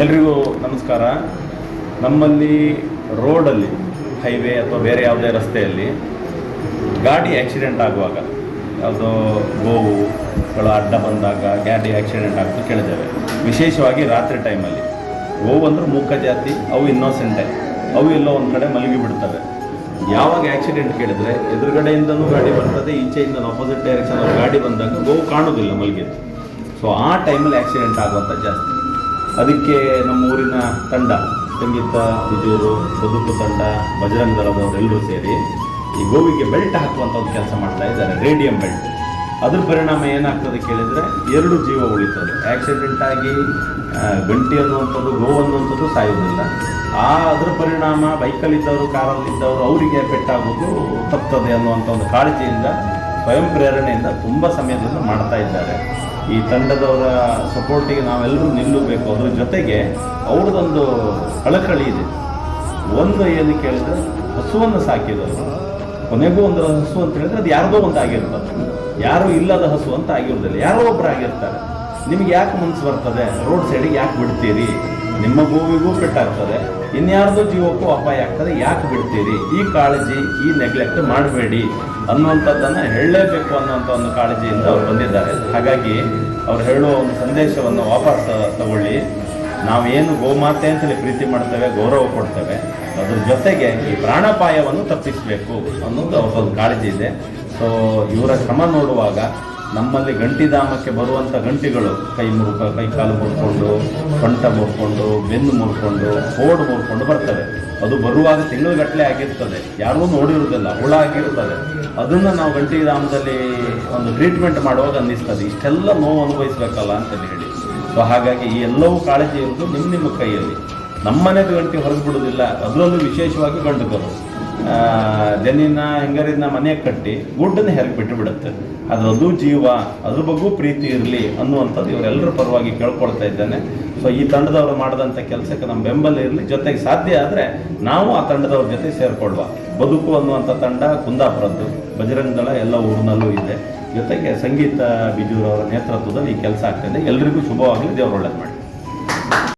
ಎಲ್ರಿಗೂ ನಮಸ್ಕಾರ. ನಮ್ಮಲ್ಲಿ ರೋಡಲ್ಲಿ ಹೈವೇ ಅಥವಾ ಬೇರೆ ಯಾವುದೇ ರಸ್ತೆಯಲ್ಲಿ ಗಾಡಿ ಆಕ್ಸಿಡೆಂಟ್ ಆಗುವಾಗ, ಯಾವುದೋ ಗೋವುಗಳು ಅಡ್ಡ ಬಂದಾಗ ಗಾಡಿ ಆಕ್ಸಿಡೆಂಟ್ ಆಗೋದು ಕೇಳಿದ್ದೇವೆ. ವಿಶೇಷವಾಗಿ ರಾತ್ರಿ ಟೈಮಲ್ಲಿ ಗೋವು ಅಂದ್ರೆ ಮೂಕ ಜಾತಿ, ಅವು ಇನ್ನೋಸೆಂಟೆ, ಅವು ಎಲ್ಲೋ ಒಂದು ಕಡೆ ಮಲಗಿ ಬಿಡ್ತವೆ. ಯಾವಾಗ ಆಕ್ಸಿಡೆಂಟ್ ಕೇಳಿದ್ರೆ ಎದುರುಗಡೆಯಿಂದನೂ ಗಾಡಿ ಬರ್ತದೆ, ಈಚೆಯಿಂದ ಅಪೋಸಿಟ್ ಡೈರೆಕ್ಷನ್ ಗಾಡಿ ಬಂದಾಗ ಗೋವು ಕಾಣೋದಿಲ್ಲ ಮಲಗಿದ್ದು. ಸೊ ಆ ಟೈಮಲ್ಲಿ ಆಕ್ಸಿಡೆಂಟ್ ಆಗುವಂಥ ಜಾಸ್ತಿ. ಅದಕ್ಕೆ ನಮ್ಮ ಊರಿನ ತಂಡ, ಸಂಗೀತ ಬಿಜೂರು, ಬದುಕು ತಂಡ, ಬಜರಂಗ ದಳದವರು ಎಲ್ಲರೂ ಸೇರಿ ಈ ಗೋವಿಗೆ ಬೆಲ್ಟ್ ಹಾಕುವಂಥ ಒಂದು ಕೆಲಸ ಮಾಡ್ತಾ ಇದ್ದಾರೆ, ರೇಡಿಯಂ ಬೆಲ್ಟ್. ಅದ್ರ ಪರಿಣಾಮ ಏನಾಗ್ತದೆ ಕೇಳಿದರೆ 2 ಜೀವ ಉಳಿತದೆ. ಆಕ್ಸಿಡೆಂಟ್ ಆಗಿ ಗಂಟಿ ಅನ್ನುವಂಥದ್ದು, ಗೋವು ಅನ್ನುವಂಥದ್ದು ಸಾಯೋದಿಲ್ಲ. ಅದರ ಪರಿಣಾಮ ಬೈಕಲ್ಲಿದ್ದವರು, ಕಾರಲ್ಲಿದ್ದವರು ಅವರಿಗೆ ಪೆಟ್ಟಾಗೋದು ತಪ್ತದೆ ಅನ್ನುವಂಥ ಒಂದು ಕಾಳಜಿಯಿಂದ, ಸ್ವಯಂ ಪ್ರೇರಣೆಯಿಂದ ತುಂಬ ಸಮಯದಿಂದ ಮಾಡ್ತಾ ಇದ್ದಾರೆ. ಈ ತಂಡದವರ ಸಪೋರ್ಟಿಗೆ ನಾವೆಲ್ಲರೂ ನಿಲ್ಲಬೇಕು. ಅದ್ರ ಜೊತೆಗೆ ಅವ್ರದ್ದೊಂದು ಕಳಕಳಿ ಇದೆ. ಒಂದು ಏನು ಕೇಳಿದ್ರೆ, ಹಸುವನ್ನು ಸಾಕಿದವರು ಕೊನೆಗೂ ಒಂದು ಹಸು ಅಂತ ಹೇಳಿದ್ರೆ ಅದು ಯಾರದೋ ಒಂದು ಆಗಿರ್ತದೆ, ಯಾರೂ ಇಲ್ಲದ ಹಸು ಅಂತ ಆಗಿರೋದಿಲ್ಲ, ಯಾರೋ ಒಬ್ಬರು ಆಗಿರ್ತಾರೆ. ನಿಮ್ಗೆ ಯಾಕೆ ಮನಸ್ಸು ಬರ್ತದೆ, ರೋಡ್ ಸೈಡಿಗೆ ಯಾಕೆ ಬಿಡ್ತೀರಿ? ನಿಮ್ಮ ಗೋವಿಗೂ ಪೆಟ್ಟಾಗ್ತದೆ, ಇನ್ಯಾರ್ದೋ ಜೀವಕ್ಕೂ ಅಪಾಯ ಆಗ್ತದೆ, ಯಾಕೆ ಬಿಡ್ತೀರಿ? ಈ ಕಾಳಜಿ, ಈ ನೆಗ್ಲೆಕ್ಟ್ ಮಾಡಬೇಡಿ ಅನ್ನುವಂಥದ್ದನ್ನು ಹೇಳಲೇಬೇಕು ಅನ್ನೋಂಥ ಒಂದು ಕಾಳಜಿಯಿಂದ ಅವ್ರು ಬಂದಿದ್ದಾರೆ. ಹಾಗಾಗಿ ಅವ್ರು ಹೇಳೋ ಒಂದು ಸಂದೇಶವನ್ನು ವಾಪಸ್ ತಗೊಳ್ಳಿ. ನಾವೇನು ಗೋಮಾತೆ ಅಂತೇಳಿ ಪ್ರೀತಿ ಮಾಡ್ತೇವೆ, ಗೌರವ ಕೊಡ್ತೇವೆ, ಅದ್ರ ಜೊತೆಗೆ ಈ ಪ್ರಾಣಾಪಾಯವನ್ನು ತಪ್ಪಿಸಬೇಕು ಅನ್ನೋದು ಅವ್ರದ್ದೊಂದು ಕಾಳಜಿ ಇದೆ. ಸೊ ಇವರ ಶ್ರಮ ನೋಡುವಾಗ ನಮ್ಮಲ್ಲಿ ಗಂಟಿಧಾಮಕ್ಕೆ ಬರುವಂಥ ಗಂಟಿಗಳು ಕೈ ಕಾಲು ಮುರ್ಕೊಂಡು, ಸೊಂಟ ಮುರ್ಕೊಂಡು, ಬೆನ್ನು ಮುರ್ಕೊಂಡು, ಕೋಡು ಮುರ್ಕೊಂಡು ಬರ್ತವೆ. ಅದು ಬರುವಾಗ ತಿಂಗಳುಗಟ್ಟಲೆ ಆಗಿರ್ತದೆ, ಯಾರೂ ನೋಡಿರೋದಿಲ್ಲ, ಹುಳ ಆಗಿರ್ತದೆ. ಅದನ್ನು ನಾವು ಗಂಟಿಧಾಮದಲ್ಲಿ ಒಂದು ಟ್ರೀಟ್ಮೆಂಟ್ ಮಾಡುವಾಗ ಅನ್ನಿಸ್ತದೆ, ಇಷ್ಟೆಲ್ಲ ನೋವು ಅನುಭವಿಸ್ಬೇಕಲ್ಲ ಅಂತೇಳಿ ಹೇಳಿ. ಸೊ ಹಾಗಾಗಿ ಈ ಎಲ್ಲವೂ ಕಾಳಜಿ ಇರೋದು ನಿಮ್ಮ ಕೈಯಲ್ಲಿ. ನಮ್ಮನೆದು ಗಂಟೆ ಹೊರಗೆ ಬಿಡೋದಿಲ್ಲ, ಅದರಲ್ಲೂ ವಿಶೇಷವಾಗಿ ಗಂಡುಗರು ಜನಿನ ಹೆಂಗರಿನ ಮನೆಗೆ ಕಟ್ಟಿ ಗುಡ್ಡನ್ನು ಹೆರಗಿ ಬಿಟ್ಟು ಬಿಡುತ್ತೆ. ಅದು ಜೀವ, ಅದ್ರ ಬಗ್ಗೂ ಪ್ರೀತಿ ಇರಲಿ ಅನ್ನುವಂಥದ್ದು ಇವರೆಲ್ಲರ ಪರವಾಗಿ ಕೇಳ್ಕೊಳ್ತಾ ಇದ್ದೇನೆ. ಸೊ ಈ ತಂಡದವರು ಮಾಡಿದಂಥ ಕೆಲಸಕ್ಕೆ ನಮ್ಮ ಬೆಂಬಲ ಇರಲಿ. ಜೊತೆಗೆ ಸಾಧ್ಯ ಆದರೆ ನಾವು ಆ ತಂಡದವ್ರ ಜೊತೆ ಸೇರಿಕೊಳ್ಳುವ. ಬದುಕು ಅನ್ನುವಂಥ ತಂಡ ಕುಂದಾಪುರದ್ದು, ಬಜರಂಗ ದಳ ಎಲ್ಲ ಊರಿನಲ್ಲೂ ಇದೆ. ಜೊತೆಗೆ ಸಂಗೀತ ಬಿಜೂರವರ ನೇತೃತ್ವದಲ್ಲಿ ಈ ಕೆಲಸ ಆಗ್ತಾಯಿದೆ. ಎಲ್ರಿಗೂ ಶುಭವಾಗಲಿ, ದೇವರು ಒಳ್ಳೇದು ಮಾಡಿ.